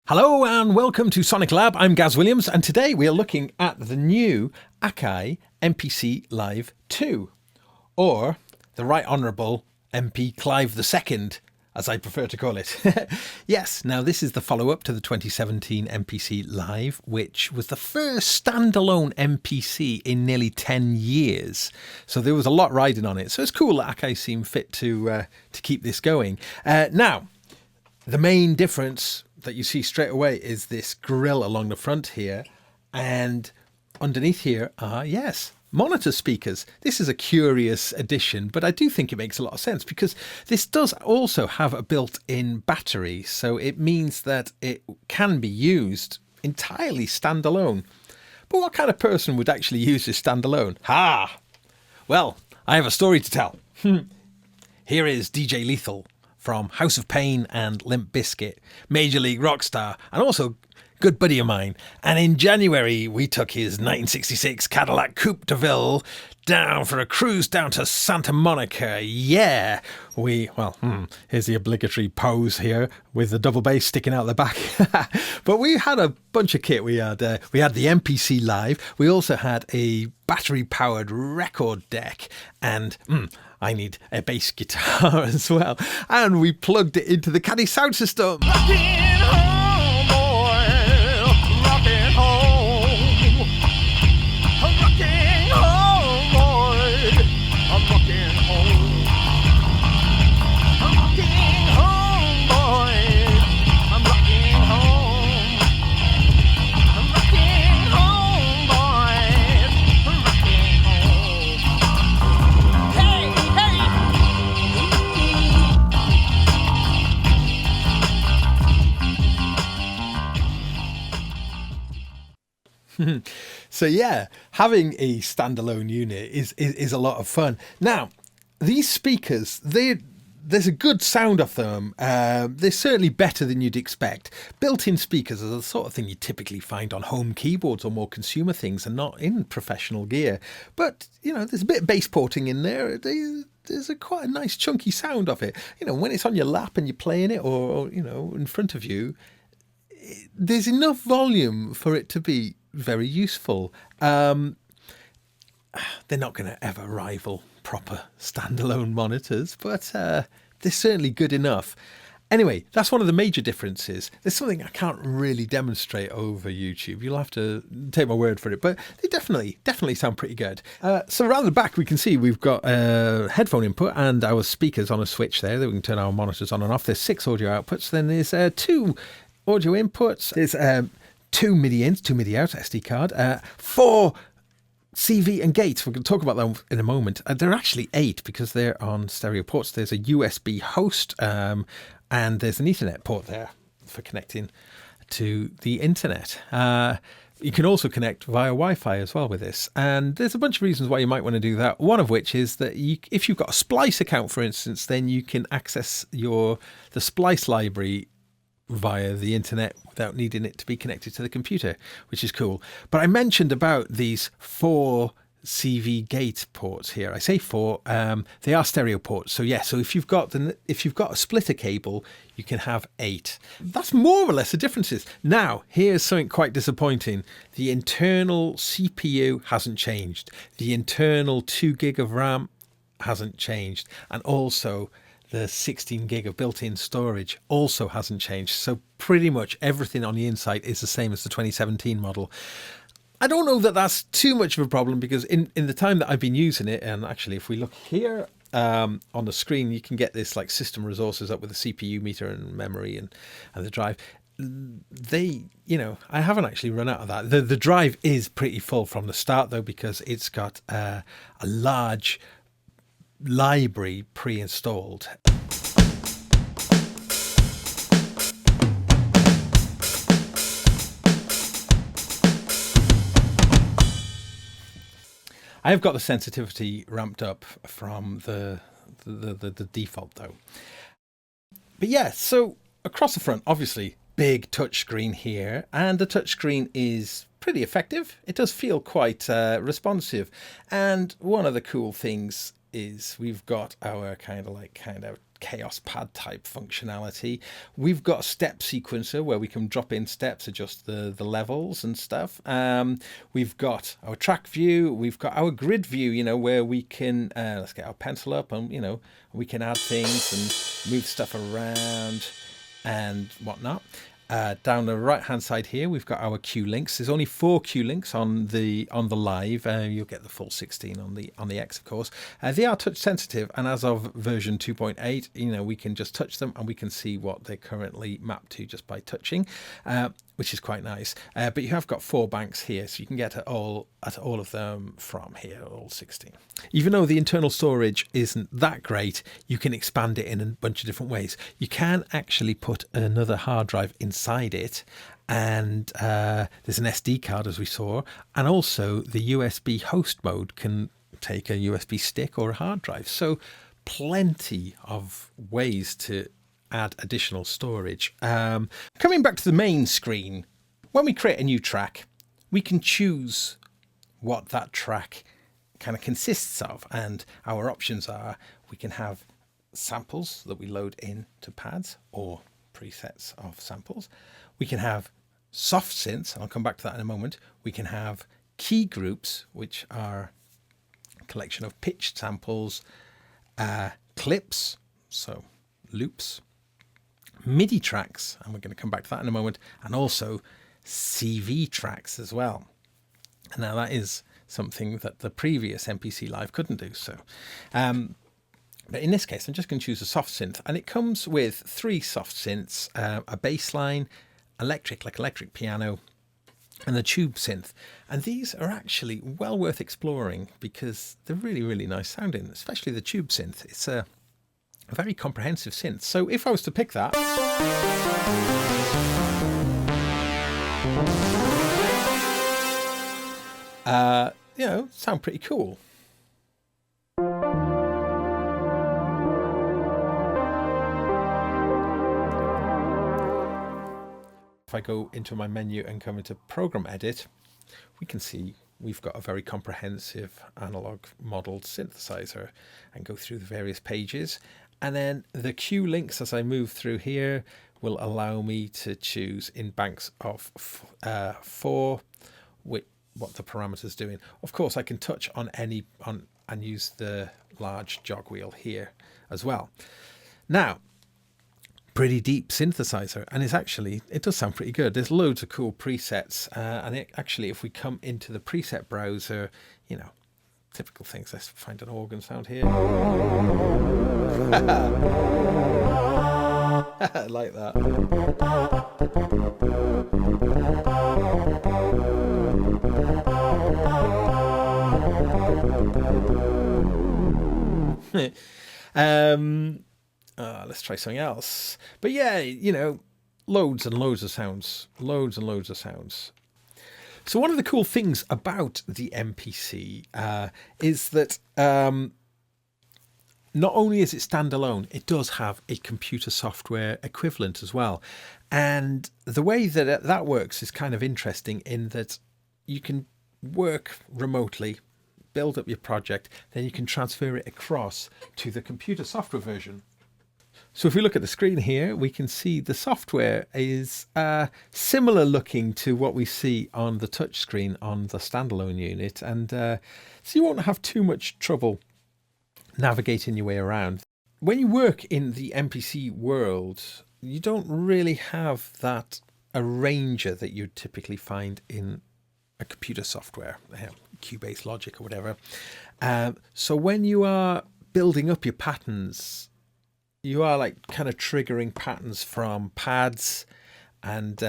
Hello and welcome to Sonic Lab. I'm Gaz Williams, and today we are looking at the new Akai MPC Live 2, or the Right Honourable MP Clive II, as I prefer to call it. Yes, now this is the follow-up to the 2017 MPC Live, which was the first standalone MPC in nearly 10 years. So there was a lot riding on it. So it's cool that Akai seemed fit to keep this going. Now, the main difference that you see straight away is this grill along the front here, and underneath here are, yes, monitor speakers. This is a curious addition, but I do think it makes a lot of sense because this does also have a built-in battery, so it means that it can be used entirely standalone. But what kind of person would actually use this standalone? Well, I have a story to tell. Here is DJ Lethal from House of Pain and Limp Bizkit, Major League Rockstar, and also good buddy of mine. And in January, we took his 1966 Cadillac Coupe de Ville down for a cruise down to Santa Monica. Yeah, here's the obligatory pose here with the double bass sticking out the back. But we had a bunch of kit. We had the MPC Live. We also had a battery-powered record deck, and I need a bass guitar as well. And we plugged it into the Caddy sound system. Rockin' home, boy, rockin' home. I'm rockin' home, boy, I'm rockin' home. I'm rockin' home, boy, I'm rockin' home. I'm rockin' home, boy, I'm rockin' home. Hey, hey. So yeah, having a standalone unit is a lot of fun. Now, these speakers, there's a good sound off them. They're certainly better than you'd expect. Built-in speakers are the sort of thing you typically find on home keyboards or more consumer things and not in professional gear. But, there's a bit of bass porting in there. There's quite a nice chunky sound of it. When it's on your lap and you're playing it or in front of you, there's enough volume for it to be very useful. They're not going to ever rival proper standalone monitors, but they're certainly good enough. Anyway, that's one of the major differences. There's something I can't really demonstrate over YouTube. You'll have to take my word for it, but they definitely sound pretty good. So around the back, we can see we've got a headphone input and our speakers on a switch there that we can turn our monitors on and off. There's 6 audio outputs. Then there's 2 audio inputs. There's 2 MIDI ins, 2 MIDI out, SD card, 4 CV and gates. We're going to talk about them in a moment. They're actually 8 because they're on stereo ports. There's a USB host and there's an Ethernet port there for connecting to the internet. You can also connect via Wi-Fi as well with this. And there's a bunch of reasons why you might want to do that. One of which is that if you've got a Splice account, for instance, then you can access the Splice library via the internet without needing it to be connected to the computer, which is cool. But I mentioned about these 4 CV gate ports here. I say 4, they are stereo ports. So yeah, so if you've got a splitter cable, you can have 8. That's more or less the differences. Now, here's something quite disappointing. The internal CPU hasn't changed. The internal 2 gig of RAM hasn't changed. And also the 16 gig of built-in storage also hasn't changed. So pretty much everything on the inside is the same as the 2017 model. I don't know that that's too much of a problem because in the time that I've been using it, and actually if we look here on the screen, you can get this like system resources up with the CPU meter and memory and the drive. I haven't actually run out of that. The drive is pretty full from the start though, because it's got a large library pre-installed. I have got the sensitivity ramped up from the default though. But yeah, so across the front, obviously big touchscreen here, and the touchscreen is pretty effective. It does feel quite responsive, and one of the cool things is we've got our kind of chaos pad type functionality. We've got a step sequencer where we can drop in steps, adjust the levels and stuff. We've got our track view. We've got our grid view, you know, where we can, let's get our pencil up and, you know, we can add things and move stuff around and whatnot. Down the right hand side here, we've got our Q links. There's only 4 Q links on the live. You'll get the full 16 on the X, of course. They are touch sensitive, and as of version 2.8, you know, we can just touch them and we can see what they're currently mapped to just by touching, which is quite nice. But you have got 4 banks here, so you can get at all of them from here, all 16. Even though the internal storage isn't that great, you can expand it in a bunch of different ways. You can actually put another hard drive inside it, and there's an SD card, as we saw, and also the USB host mode can take a USB stick or a hard drive. So plenty of ways to add additional storage. Coming back to the main screen, when we create a new track, we can choose what that track kind of consists of, and our options are we can have samples that we load into pads or presets of samples. We can have soft synths, and I'll come back to that in a moment. We can have key groups, which are a collection of pitched samples, clips, so loops, MIDI tracks, and we're going to come back to that in a moment, and also CV tracks as well. And now that is something that the previous MPC Live couldn't do. So, but in this case, I'm just going to choose a soft synth, and it comes with 3 soft synths, a bass line, electric, like electric piano, and a tube synth. And these are actually well worth exploring because they're really, really nice sounding, especially the tube synth. It's a very comprehensive synth. So if I was to pick that, you know, sound pretty cool. If I go into my menu and come into Program Edit, we can see we've got a very comprehensive analog modeled synthesizer, and go through the various pages. And then the Q links, as I move through here, will allow me to choose in banks of 4 what the parameter's doing. Of course, I can touch on any and use the large jog wheel here as well. Now, pretty deep synthesizer, and it does sound pretty good. There's loads of cool presets, and if we come into the preset browser, you know, typical things. Let's find an organ sound here. I like that. Let's try something else. But yeah, you know, loads and loads of sounds. So one of the cool things about the MPC is that not only is it standalone, it does have a computer software equivalent as well. And the way that that works is kind of interesting in that you can work remotely, build up your project, then you can transfer it across to the computer software version. So if we look at the screen here, we can see the software is similar looking to what we see on the touch screen on the standalone unit. And so you won't have too much trouble navigating your way around. When you work in the MPC world, you don't really have that arranger that you'd typically find in a computer software, Cubase, Logic or whatever. So when you are building up your patterns, you are like kind of triggering patterns from pads, and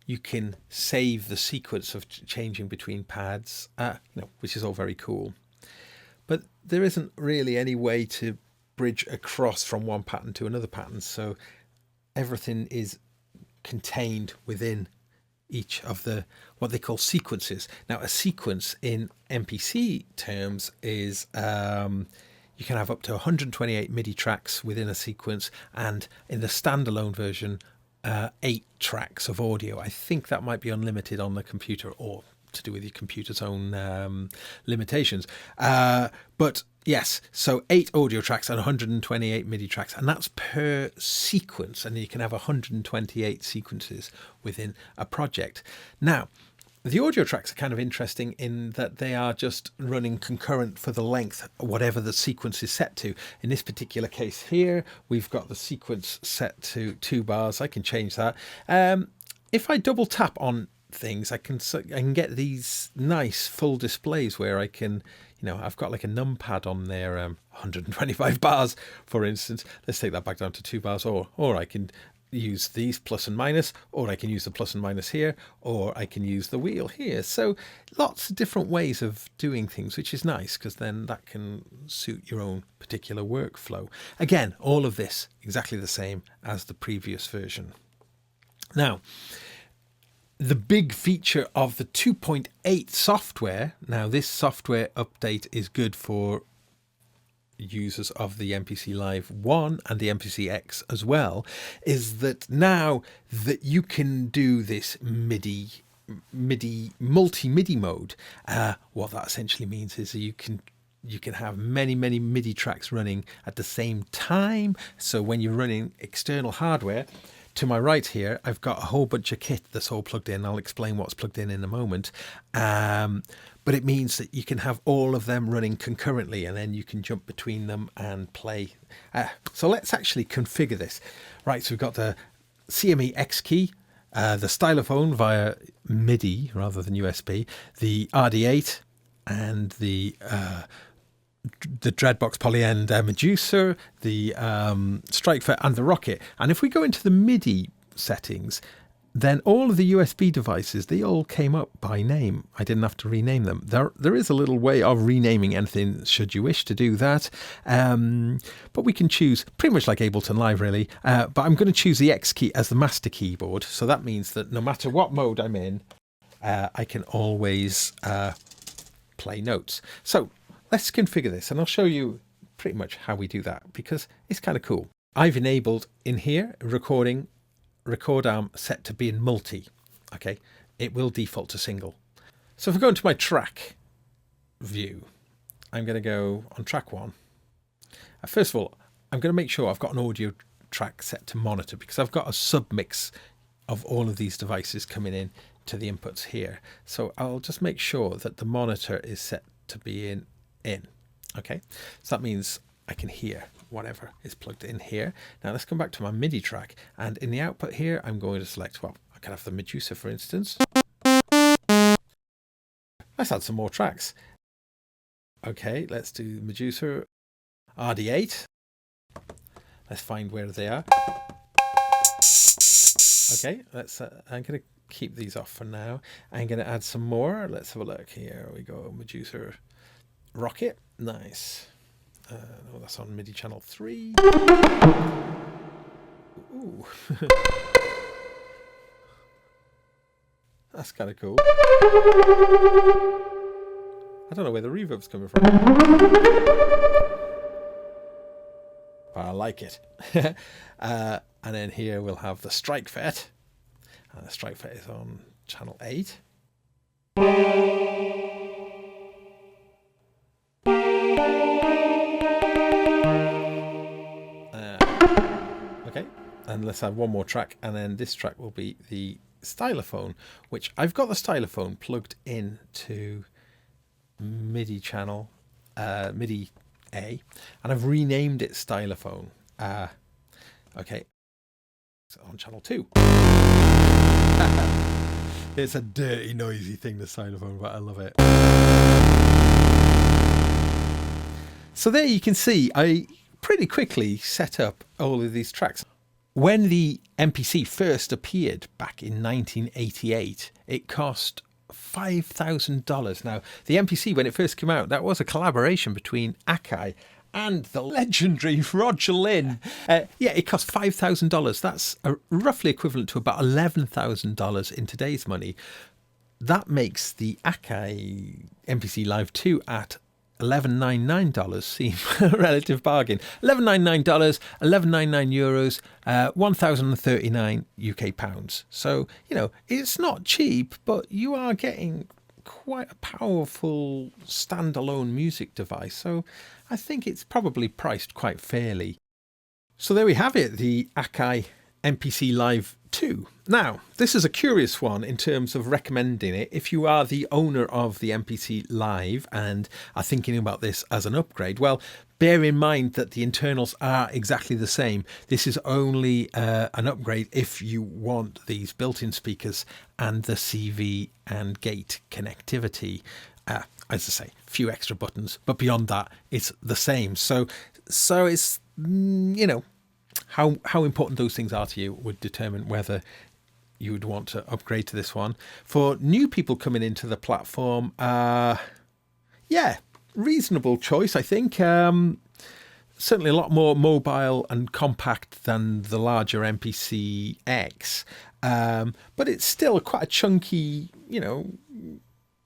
you can save the sequence of changing between pads, which is all very cool. But there isn't really any way to bridge across from one pattern to another pattern. So everything is contained within each of the what they call sequences. Now, a sequence in MPC terms is you can have up to 128 MIDI tracks within a sequence, and in the standalone version, 8 tracks of audio. I think that might be unlimited on the computer, or to do with your computer's own limitations. But Yes, so 8 audio tracks and 128 MIDI tracks, and that's per sequence, and you can have 128 sequences within a project. Now, the audio tracks are kind of interesting in that they are just running concurrent for the length, whatever the sequence is set to. In this particular case here, we've got the sequence set to 2 bars. I can change that. If I double tap on things, I can get these nice full displays where I can, I've got like a numpad on there, 125 bars, for instance. Let's take that back down to 2 bars, or I can use these plus and minus, or I can use the plus and minus here, or I can use the wheel here. So lots of different ways of doing things, which is nice because then that can suit your own particular workflow. Again, all of this exactly the same as the previous version. Now, the big feature of the 2.8 software, now this software update is good for users of the MPC Live 1 and the MPC X as well, is that now that you can do this multi-MIDI mode, what that essentially means is that you can have many MIDI tracks running at the same time. So when you're running external hardware, to my right here, I've got a whole bunch of kit that's all plugged in. I'll explain what's plugged in a moment. But it means that you can have all of them running concurrently, and then you can jump between them and play. So let's actually configure this. Right, so we've got the CME X key, the Stylophone via MIDI rather than USB, the RD8, and the Dreadbox Polyend Medusa, the Strikefer, and the Rocket. And if we go into the MIDI settings, then all of the USB devices, they all came up by name. I didn't have to rename them. There is a little way of renaming anything should you wish to do that. But we can choose pretty much like Ableton Live, really. But I'm going to choose the X key as the master keyboard. So that means that no matter what mode I'm in, I can always play notes. So let's configure this, and I'll show you pretty much how we do that because it's kind of cool. I've enabled in here record arm set to be in multi. Okay, it will default to single. So if I go into my track view, I'm going to go on track 1. First of all, I'm going to make sure I've got an audio track set to monitor because I've got a submix of all of these devices coming in to the inputs here. So I'll just make sure that the monitor is set to be in. Okay, so that means I can hear whatever is plugged in here. Now let's come back to my MIDI track, and in the output here I'm going to select, well, I can have the Medusa, for instance. Let's add some more tracks. Okay, let's do Medusa, RD8. Let's find where they are. Okay, I'm going to keep these off for now. I'm going to add some more. Let's have a look. Here we go, Medusa, Rocket, nice. Oh, that's on MIDI channel 3. Ooh. That's kind of cool. I don't know where the reverb's coming from, but I like it. And then here we'll have the Strikefer. The Strikefer is on channel 8. Okay, and let's have one more track, and then this track will be the Stylophone, which I've got the Stylophone plugged in to MIDI channel, MIDI A, and I've renamed it Stylophone. Okay, so on channel 2. It's a dirty, noisy thing, the Stylophone, but I love it. So there you can see, I pretty quickly set up all of these tracks. When the MPC first appeared back in 1988, it cost $5,000. Now, the MPC, when it first came out, that was a collaboration between Akai and the legendary Roger Lynn. It cost $5,000. That's roughly equivalent to about $11,000 in today's money. That makes the Akai MPC Live 2 at $11.99 seem a relative bargain. $11.99, €11.99, 1,039 UK pounds. So, it's not cheap, but you are getting quite a powerful standalone music device, so I think it's probably priced quite fairly. So there we have it, the Akai MPC Live 2. Now, this is a curious one in terms of recommending it. If you are the owner of the MPC Live and are thinking about this as an upgrade, well, bear in mind that the internals are exactly the same. This is only an upgrade if you want these built-in speakers and the CV and gate connectivity. As I say, a few extra buttons, but beyond that, it's the same. So it's, how important those things are to you would determine whether you would want to upgrade to this one. For new people coming into the platform, reasonable choice, I think. Certainly a lot more mobile and compact than the larger MPC X, but it's still quite a chunky,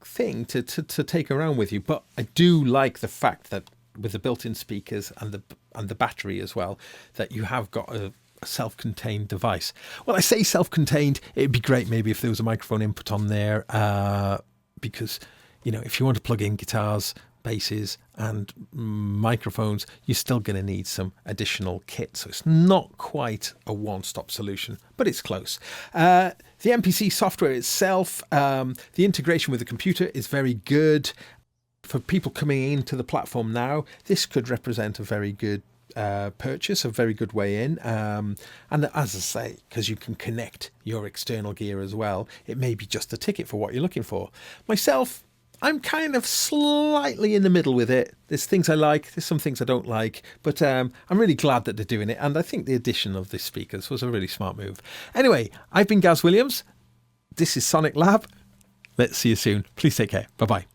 thing to take around with you. But I do like the fact that with the built-in speakers and the battery as well, that you have got a self-contained device. Well, I say self-contained, it'd be great maybe if there was a microphone input on there, because if you want to plug in guitars, basses and microphones, you're still going to need some additional kit. So it's not quite a one-stop solution, but it's close. The MPC software itself, the integration with the computer is very good. For people coming into the platform now, this could represent a very good purchase, a very good way in. And as I say, because you can connect your external gear as well, it may be just a ticket for what you're looking for. Myself, I'm kind of slightly in the middle with it. There's things I like, there's some things I don't like, but I'm really glad that they're doing it. And I think the addition of the speakers was a really smart move. Anyway, I've been Gaz Williams. This is Sonic Lab. Let's see you soon. Please take care. Bye-bye.